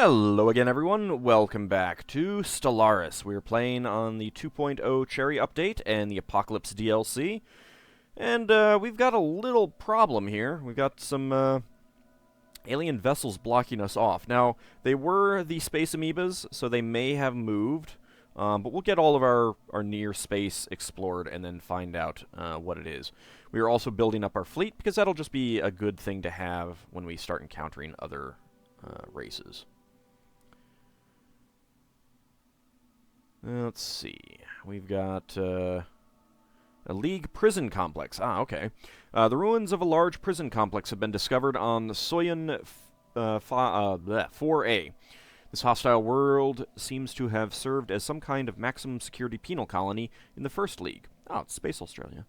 Hello again, everyone. Welcome back to Stellaris. We're playing on the 2.0 Cherry Update and the Apocalypse DLC. And we've got a little problem here. We've got some alien vessels blocking us off. Now, they were the space amoebas, so they may have moved. But we'll get all of our near space explored and then find out what it is. We are also building up our fleet, because that'll just be a good thing to have when we start encountering other races. Let's see. We've got a League prison complex. Ah, okay. The ruins of a large prison complex have been discovered on Soyan 4A. This hostile world seems to have served as some kind of maximum security penal colony in the First League. Oh, it's Space Australia.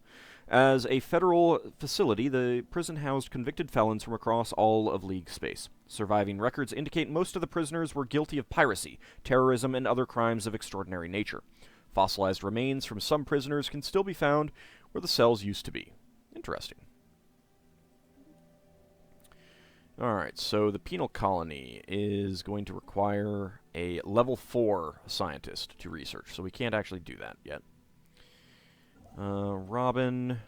As a federal facility, the prison housed convicted felons from across all of League space. Surviving records indicate most of the prisoners were guilty of piracy, terrorism, and other crimes of extraordinary nature. Fossilized remains from some prisoners can still be found where the cells used to be. Interesting. Alright, so the penal colony is going to require a level 4 scientist to research, so we can't actually do that yet. Robin.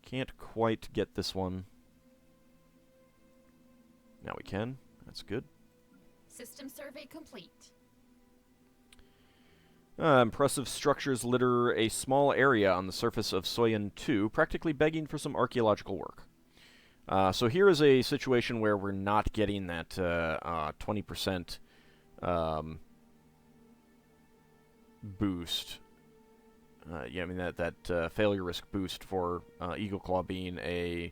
Can't quite get this one. Now we can. That's good. System survey complete. Impressive structures litter a small area on the surface of Soyan 2, practically begging for some archaeological work. So here is a situation where we're not getting that 20% boost. Yeah, I mean that failure risk boost for Eagle Claw being a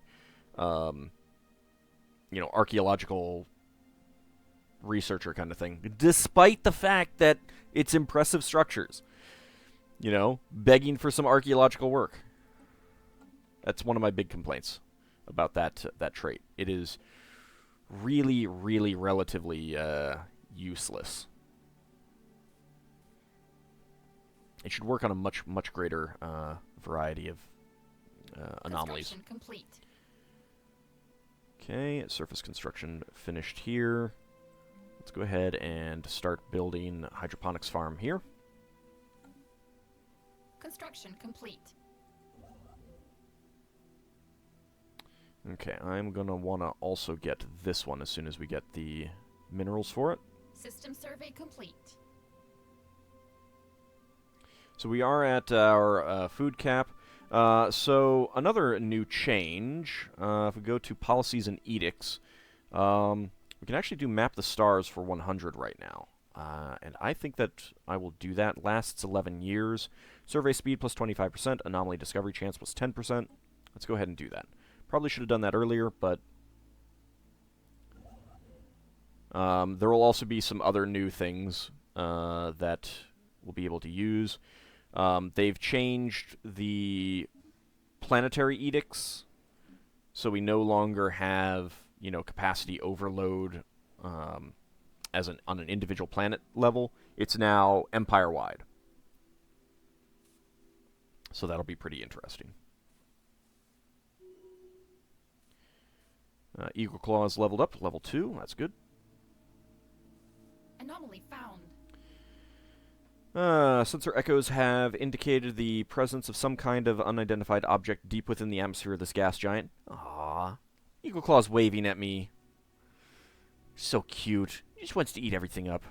archaeological researcher kind of thing, despite the fact that it's impressive structures. You know, begging for some archaeological work. That's one of my big complaints about that trait. It is really, really relatively useless. It should work on a much greater variety of anomalies. Complete. Okay, surface construction finished here. Let's go ahead and start building hydroponics farm here. Construction complete. Okay, I'm gonna wanna also get this one as soon as we get the minerals for it. System survey complete. So we are at our food cap. So another new change, if we go to policies and edicts, we can actually do map the stars for 100 right now. And I think that I will do that. Lasts 11 years. Survey speed plus 25%. Anomaly discovery chance plus 10%. Let's go ahead and do that. Probably should have done that earlier, but there will also be some other new things that we'll be able to use. They've changed the planetary edicts, so we no longer have, capacity overload on an individual planet level. It's now empire-wide. So that'll be pretty interesting. Eagle Claw is leveled up, level 2. That's good. Anomaly found. Sensor echoes have indicated the presence of some kind of unidentified object deep within the atmosphere of this gas giant. Aww. Eagle Claw's waving at me. So cute. He just wants to eat everything up.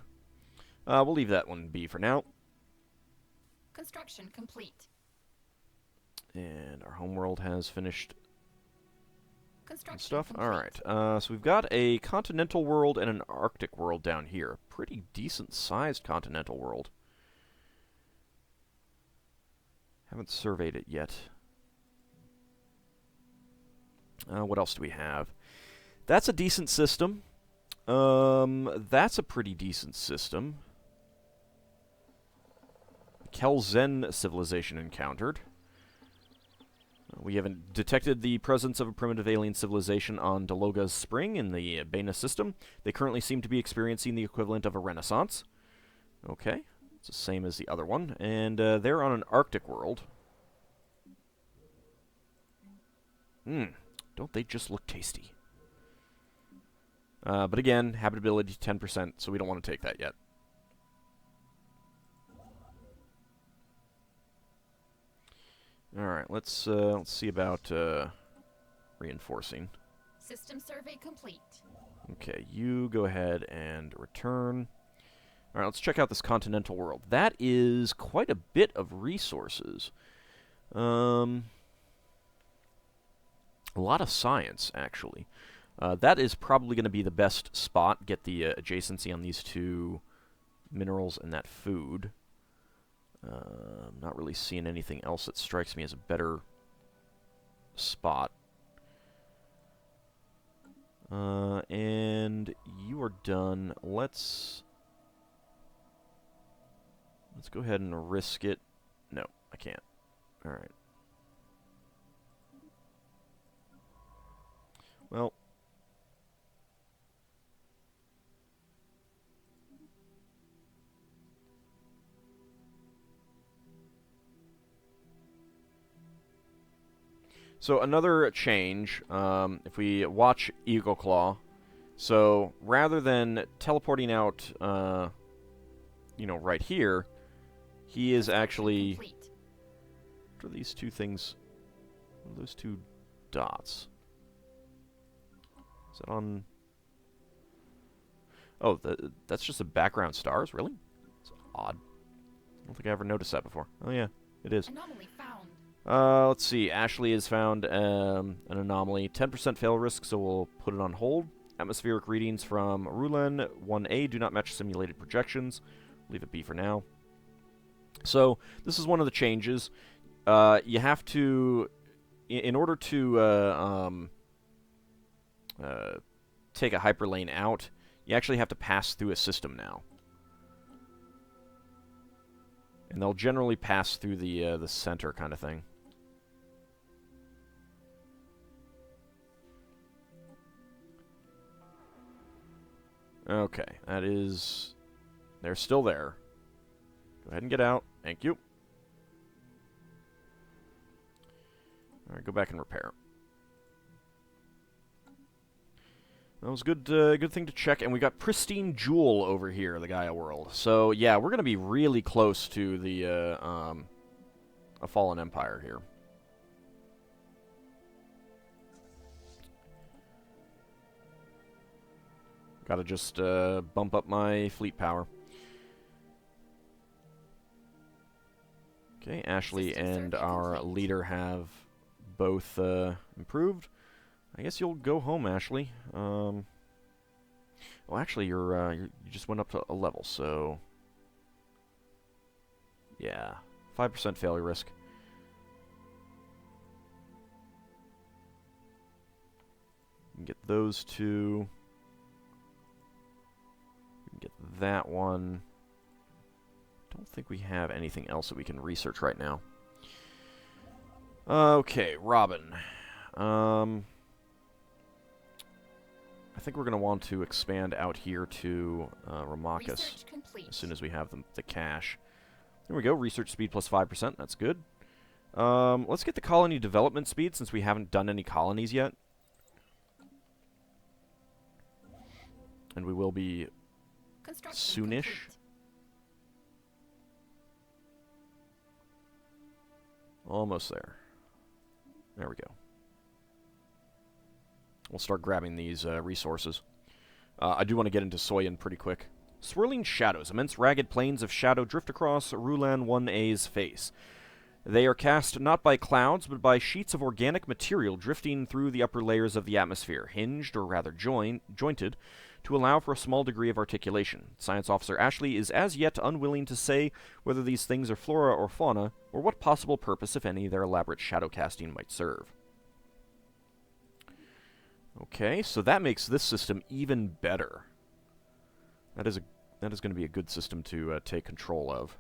We'll leave that one be for now. Construction complete. And our homeworld has finished Construction stuff. complete. Alright, so we've got a continental world and an Arctic world down here. Pretty decent-sized continental world. Haven't surveyed it yet. What else do we have? That's a decent system. That's a pretty decent system. Kelzen civilization encountered. We haven't detected the presence of a primitive alien civilization on Daloga's Spring in the Bena system. They currently seem to be experiencing the equivalent of a renaissance. Okay. It's the same as the other one. And they're on an Arctic world. Don't they just look tasty? But again, habitability 10%, so we don't want to take that yet. Alright, let's see about reinforcing. System survey complete. Okay, you go ahead and return. Alright, let's check out this continental world. That is quite a bit of resources. A lot of science, actually. That is probably going to be the best spot. Get the adjacency on these two minerals and that food. I'm not really seeing anything else that strikes me as a better spot. And you are done. Let's go ahead and risk it. No, I can't. Alright. Well. So another change, if we watch Eagle Claw, so rather than teleporting out, right here, he is actually... Complete. What are these two things? What are those two dots? Is that on... Oh, that's just the background stars? Really? It's odd. I don't think I ever noticed that before. Oh yeah, it is. Anomaly found. Let's see. Ashley has found an anomaly. 10% fail risk, so we'll put it on hold. Atmospheric readings from Rulen 1A do not match simulated projections. Leave it be for now. So, this is one of the changes. You have to... In order to take a hyperlane out, you actually have to pass through a system now. And they'll generally pass through the center kind of thing. Okay, that is... They're still there. Go ahead and get out. Thank you. Alright, go back and repair. That was good. Good thing to check. And we got Pristine Jewel over here, the Gaia world. So yeah, we're gonna be really close to the a fallen empire here. Gotta just bump up my fleet power. Okay, Ashley and our leader have both improved. I guess you'll go home, Ashley. Well, actually, you just went up to a level, so yeah, 5% failure risk. You can get those two. We can get that one. Don't think we have anything else that we can research right now. Okay, Robin. I think we're going to want to expand out here to Ramakis as soon as we have the cash. There we go. Research speed plus 5%. That's good. Let's get the colony development speed since we haven't done any colonies yet. And we will be soonish. Complete. Almost there. There we go. We'll start grabbing these resources. I do want to get into Soyan pretty quick. Swirling shadows. Immense ragged planes of shadow drift across Rulan 1A's face. They are cast not by clouds, but by sheets of organic material drifting through the upper layers of the atmosphere, hinged, or rather jointed, to allow for a small degree of articulation. Science Officer Ashley is as yet unwilling to say whether these things are flora or fauna, or what possible purpose, if any, their elaborate shadow casting might serve. Okay, so that makes this system even better. That is going to be a good system to take control of.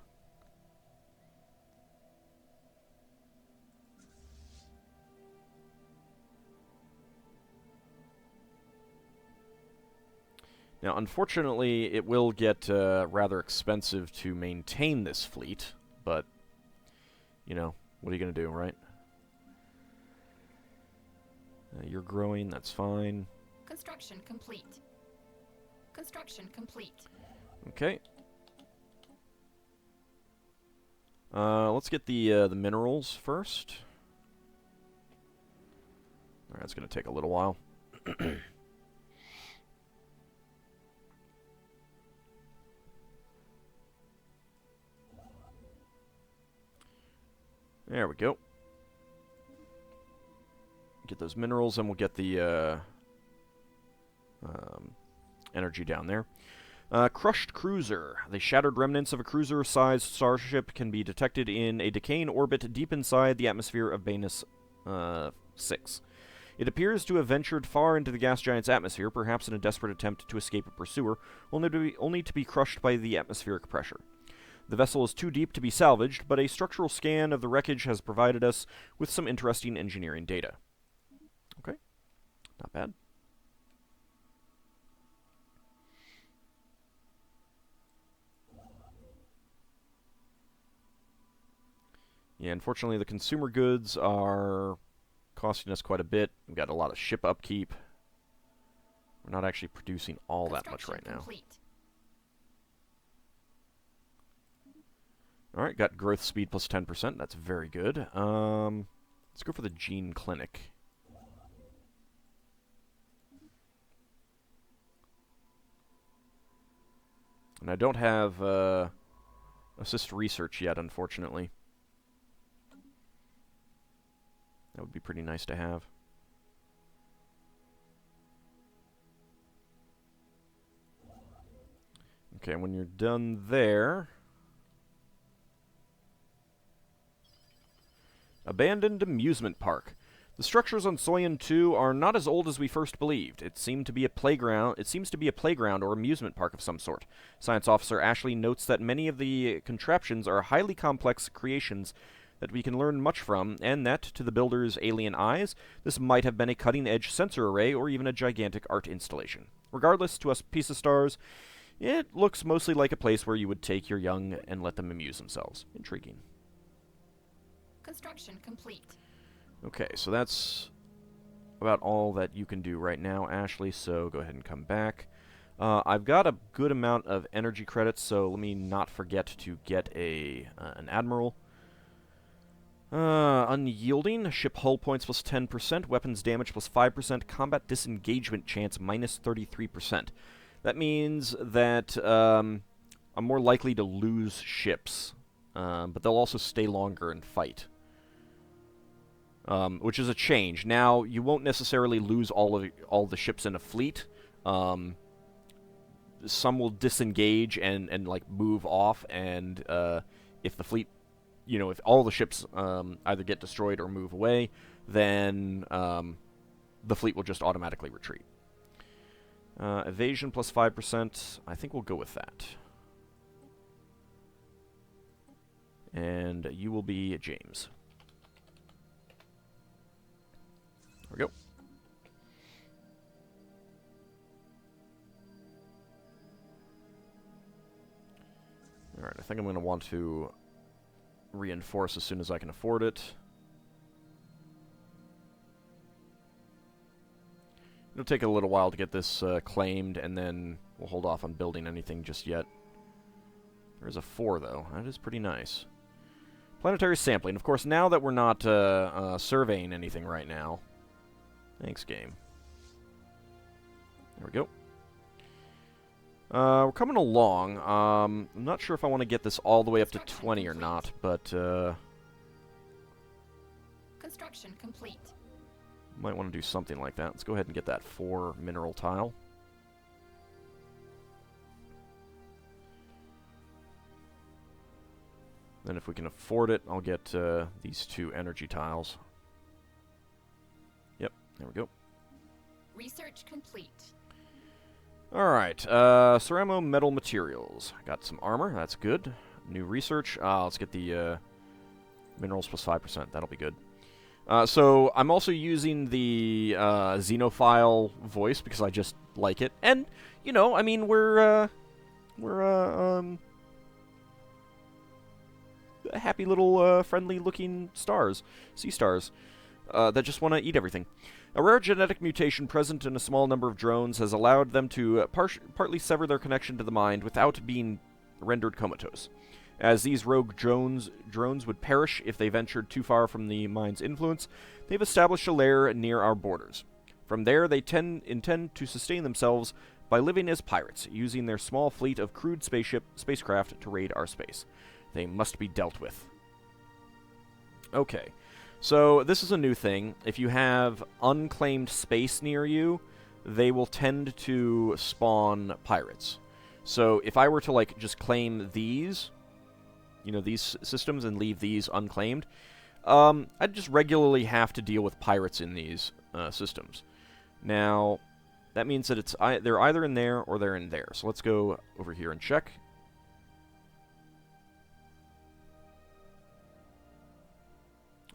Now, unfortunately, it will get rather expensive to maintain this fleet, but, you know, what are you going to do, right? You're growing, that's fine. Construction complete. Construction complete. Okay. Let's get the minerals first. Alright, it's going to take a little while. There we go. Get those minerals, and we'll get the energy down there. Crushed cruiser. The shattered remnants of a cruiser-sized starship can be detected in a decaying orbit deep inside the atmosphere of Banus 6. It appears to have ventured far into the gas giant's atmosphere, perhaps in a desperate attempt to escape a pursuer, only to be crushed by the atmospheric pressure. The vessel is too deep to be salvaged, but a structural scan of the wreckage has provided us with some interesting engineering data. Okay, not bad. Yeah, unfortunately the consumer goods are costing us quite a bit. We've got a lot of ship upkeep. We're not actually producing all that much right now. Alright, got growth speed plus 10%. That's very good. Let's go for the gene clinic. And I don't have assist research yet, unfortunately. That would be pretty nice to have. Okay, when you're done there... Abandoned amusement park. The structures on Soyan 2 are not as old as we first believed. It seems to be a playground or amusement park of some sort. Science Officer Ashley notes that many of the contraptions are highly complex creations that we can learn much from, and that, to the builder's alien eyes, this might have been a cutting-edge sensor array or even a gigantic art installation. Regardless, to us piece of stars, it looks mostly like a place where you would take your young and let them amuse themselves. Intriguing. Construction complete. Okay, so that's about all that you can do right now, Ashley, so go ahead and come back. I've got a good amount of energy credits, so let me not forget to get an Admiral. Unyielding, ship hull points plus 10%, weapons damage plus 5%, combat disengagement chance minus 33%. That means that I'm more likely to lose ships, but they'll also stay longer and fight. Which is a change. Now, you won't necessarily lose all the ships in a fleet. Some will disengage and like move off, and if the fleet, if all the ships either get destroyed or move away, then the fleet will just automatically retreat. Evasion plus 5%. I think we'll go with that. And you will be James. There we go. Alright, I think I'm going to want to reinforce as soon as I can afford it. It'll take a little while to get this claimed, and then we'll hold off on building anything just yet. There's a 4, though. That is pretty nice. Planetary sampling. Of course, now that we're not surveying anything right now... Thanks, game. There we go. We're coming along. I'm not sure if I want to get this all the way up to 20 or not, but... Construction complete. Might want to do something like that. Let's go ahead and get that 4 mineral tile. Then if we can afford it, I'll get these 2 energy tiles. Yep, there we go. Research complete. Alright, ceramo metal materials. Got some armor, that's good. New research. Let's get the minerals plus 5%, that'll be good. So I'm also using the Xenophile voice because I just like it. And, I mean, we're happy little friendly looking stars, sea stars, that just want to eat everything. A rare genetic mutation present in a small number of drones has allowed them to partly sever their connection to the mind without being rendered comatose. As these rogue drones would perish if they ventured too far from the mind's influence, they've established a lair near our borders. From there, they intend to sustain themselves by living as pirates, using their small fleet of crude spacecraft to raid our space. They must be dealt with. Okay, so this is a new thing. If you have unclaimed space near you, they will tend to spawn pirates. So if I were to, like, just claim these, you know, these systems and leave these unclaimed, I'd just regularly have to deal with pirates in these systems. Now, that means that they're either in there or they're in there. So let's go over here and check.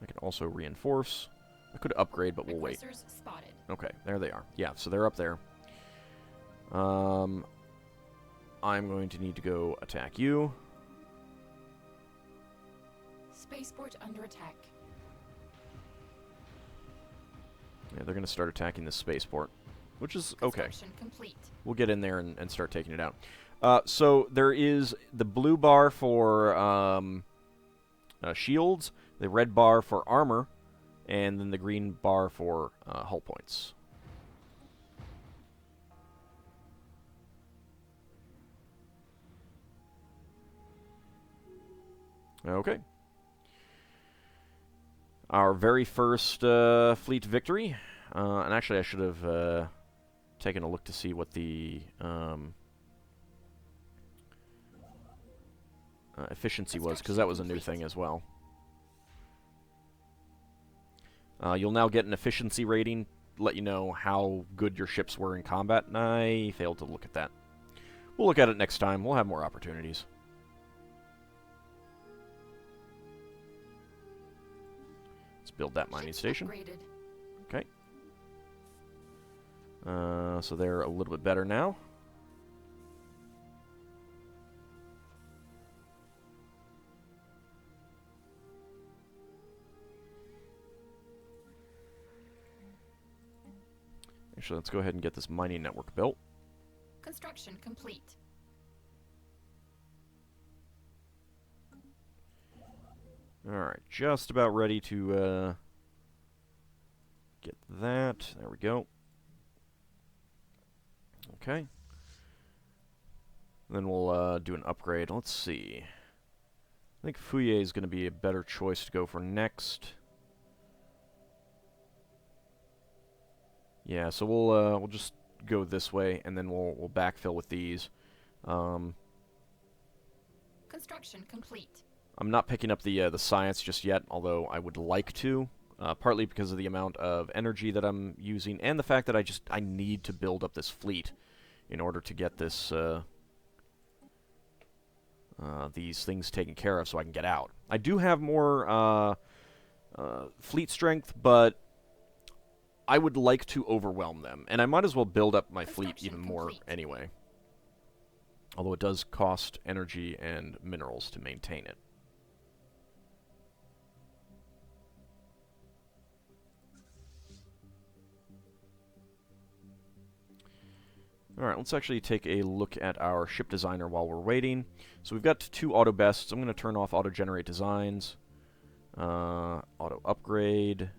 I can also reinforce. I could upgrade, but we'll wait. Spotted. Okay, there they are. Yeah, so they're up there. I'm going to need to go attack you. Spaceport under attack. Yeah, they're going to start attacking this spaceport, which is okay. Complete. We'll get in there and start taking it out. So there is the blue bar for shields, the red bar for armor, and then the green bar for hull points. Okay. Our very first fleet victory. And actually, I should have taken a look to see what the efficiency was, because that was a new thing as well. You'll now get an efficiency rating, let you know how good your ships were in combat, and I failed to look at that. We'll look at it next time. We'll have more opportunities. Let's build that mining station. Upgraded. Okay. So they're a little bit better now. Actually, let's go ahead and get this mining network built. Construction complete. Alright, just about ready to get that. There we go. Okay. Then we'll do an upgrade. Let's see. I think Fouye is going to be a better choice to go for next. Yeah, so we'll just go this way, and then we'll backfill with these. Construction complete. I'm not picking up the science just yet, although I would like to. Partly because of the amount of energy that I'm using, and the fact that I need to build up this fleet in order to get this these things taken care of, so I can get out. I do have more fleet strength, but I would like to overwhelm them, and I might as well build up my fleet even more anyway. Although it does cost energy and minerals to maintain it. Alright, let's actually take a look at our ship designer while we're waiting. So we've got 2 auto bests. I'm going to turn off auto generate designs. Auto upgrade.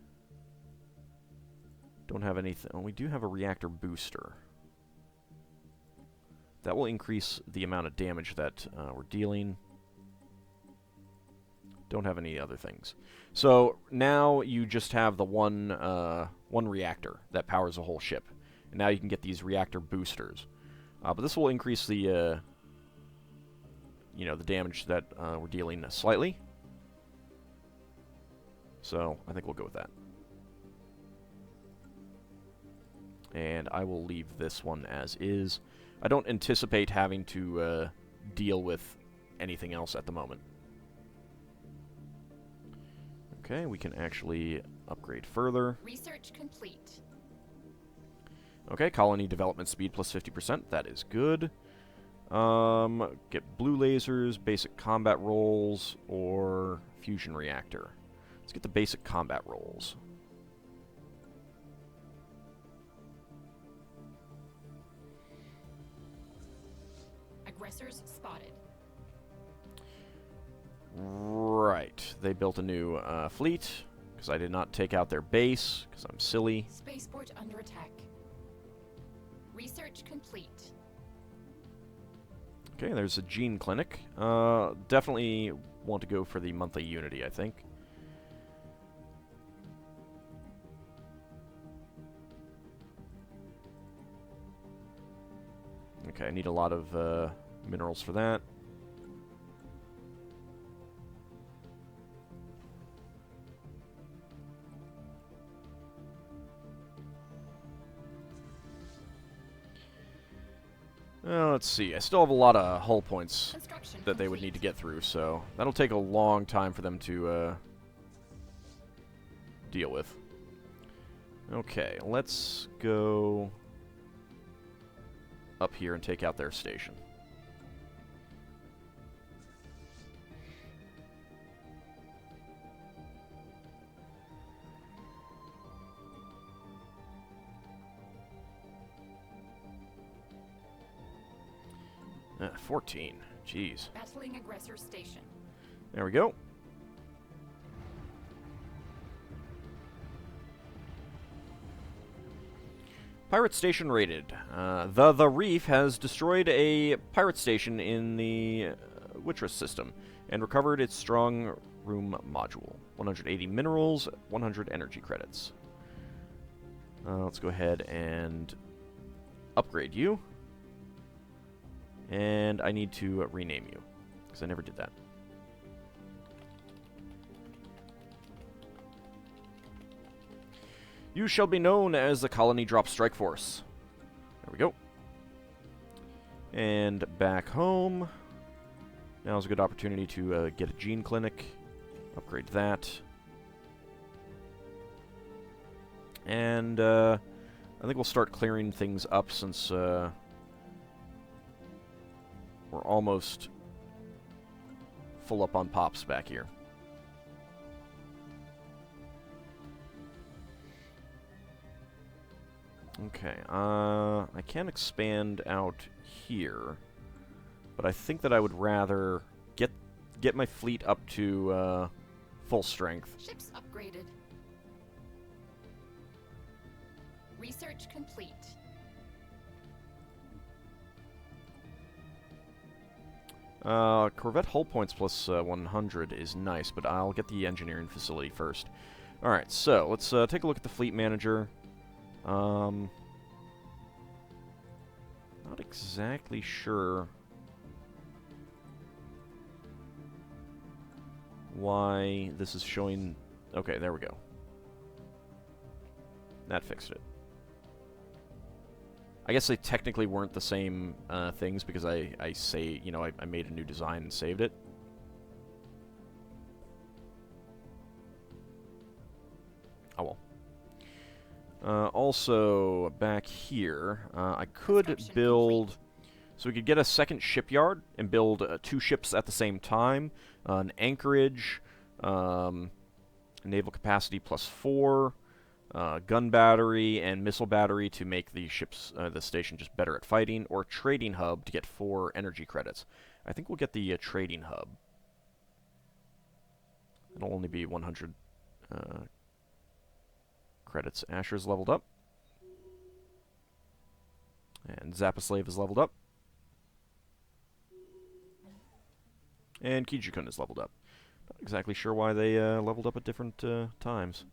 Don't have anything. Oh, we do have a reactor booster. That will increase the amount of damage that we're dealing. Don't have any other things. So now you just have the one reactor that powers the whole ship. And now you can get these reactor boosters. But this will increase the the damage that we're dealing slightly. So I think we'll go with that. And I will leave this one as is. I don't anticipate having to deal with anything else at the moment. Okay, we can actually upgrade further. Research complete. Okay, colony development speed plus 50%. That is good. Get blue lasers, basic combat rolls, or fusion reactor. Let's get the basic combat rolls. Aggressors spotted. Right. They built a new fleet, because I did not take out their base, because I'm silly. Spaceport under attack. Research complete. Okay, there's a gene clinic. Definitely want to go for the monthly unity, I think. Okay, I need a lot of minerals for that. Let's see. I still have a lot of hull points Construction that they would complete. need to get through, so that'll take a long time for them to deal with. Okay, let's go up here and take out their station. Uh, 14. Jeez. Battling aggressor station. There we go. Pirate station raided. The Reef has destroyed a pirate station in the Wittress system and recovered its strong room module. 180 minerals, 100 energy credits. Let's go ahead and upgrade you. And I need to rename you, because I never did that. You shall be known as the Colony Drop Strike Force. There we go. And back home. Now's a good opportunity to get a gene clinic. Upgrade that. And I think we'll start clearing things up since we're almost full up on pops back here. Okay, I can expand out here, but I think that I would rather get my fleet up to full strength. Ships upgraded. Research complete. Corvette hull points plus 100 is nice, but I'll get the engineering facility first. Alright, so let's take a look at the fleet manager. Not exactly sure why this is showing... Okay, there we go. That fixed it. I guess they technically weren't the same things because I made a new design and saved it. Oh well. Also, back here, I could build... So we could get a second shipyard and build 2 ships at the same time. An anchorage, naval capacity plus 4, gun battery and missile battery to make the ships, the station just better at fighting, or trading hub to get 4 energy credits. I think we'll get the trading hub. It'll only be 100 credits. Asher's leveled up. And Zappaslave is leveled up. And Kijikun is leveled up. Not exactly sure why they leveled up at different times.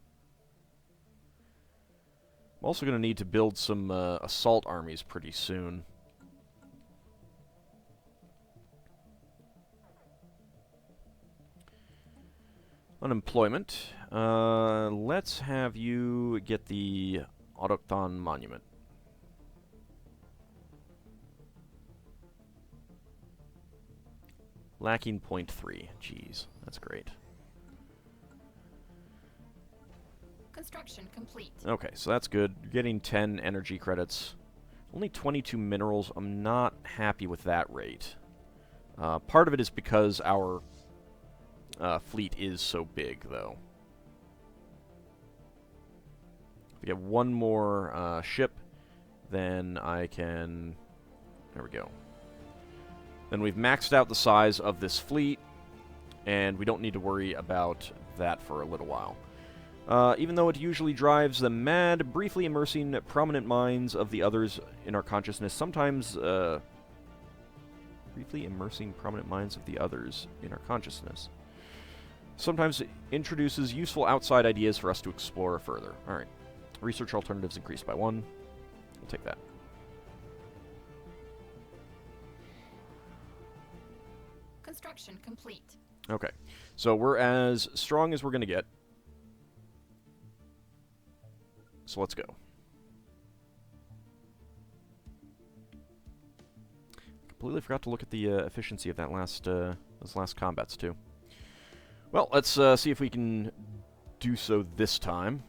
I'm also going to need to build some assault armies pretty soon. Unemployment. Let's have you get the Autochthon Monument. Lacking 0.3. Jeez, that's great. Construction complete. Okay, so that's good. You're getting 10 energy credits. Only 22 minerals. I'm not happy with that rate. Part of it is because our fleet is so big, though. If we get one more ship, then I can... There we go. then we've maxed out the size of this fleet, and we don't need to worry about that for a little while. Even though it usually drives them mad, briefly immersing prominent minds of the others in our consciousness, sometimes, briefly immersing prominent minds of the others in our consciousness. Sometimes introduces useful outside ideas for us to explore further. Alright. Research alternatives increased by 1. We'll take that. Construction complete. Okay. So we're as strong as we're going to get. So let's go. Completely forgot to look at the efficiency of that those last combats too. Well, let's see if we can do so this time.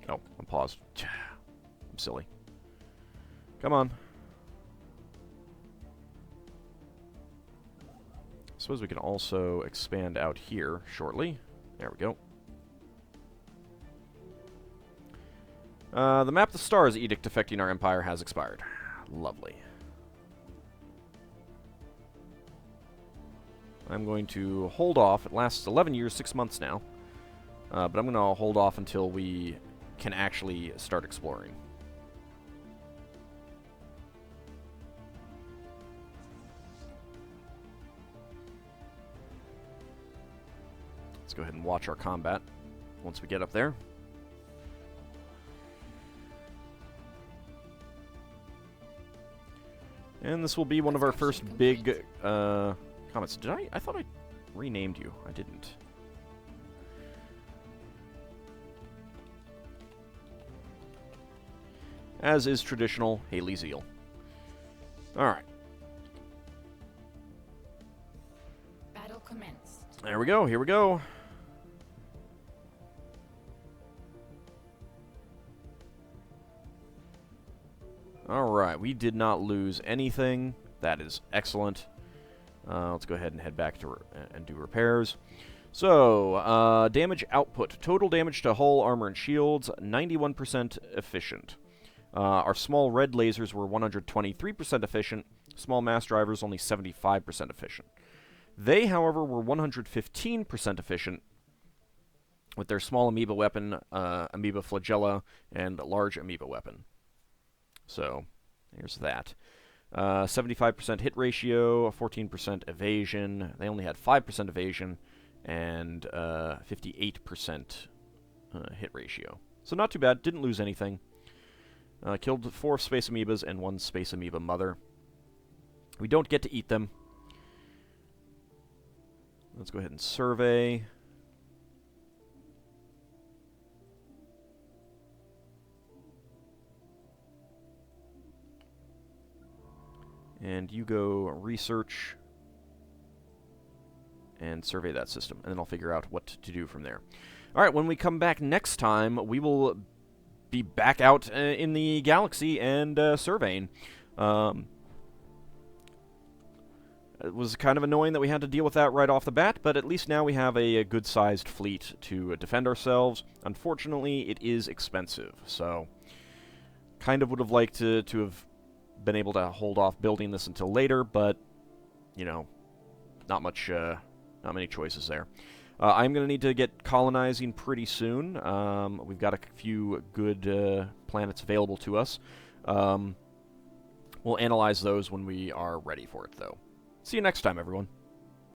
Oh, I'm paused. I'm silly. Come on. Suppose we can also expand out here shortly. There we go. The map of the stars edict affecting our empire has expired. Lovely. I'm going to hold off. It lasts 11 years, 6 months now. But I'm going to hold off until we can actually start exploring. Let's go ahead and watch our combat once we get up there. And this will be one of our first big comments. Did I thought I renamed you. I didn't. As is traditional, Haley Zeal. Alright. Battle commenced. There we go, here we go. Alright, we did not lose anything. That is excellent. Let's go ahead and head back to and do repairs. So, damage output. Total damage to hull, armor, and shields, 91% efficient. Our small red lasers were 123% efficient. Small mass drivers only 75% efficient. They, however, were 115% efficient with their small amoeba weapon, amoeba flagella, and large amoeba weapon. So, here's that. 75% hit ratio, 14% evasion. They only had 5% evasion, and 58% hit ratio. So not too bad, didn't lose anything. Killed 4 space amoebas and 1 space amoeba mother. We don't get to eat them. Let's go ahead and survey. And you go research and survey that system, and then I'll figure out what to do from there. Alright, when we come back next time, we will be back out in the galaxy and surveying. It was kind of annoying that we had to deal with that right off the bat, but at least now we have a good-sized fleet to defend ourselves. Unfortunately, it is expensive, so kind of would have liked to have been able to hold off building this until later, but, you know, not many choices there. I'm going to need to get colonizing pretty soon. We've got a few good planets available to us. We'll analyze those when we are ready for it, though. See you next time, everyone.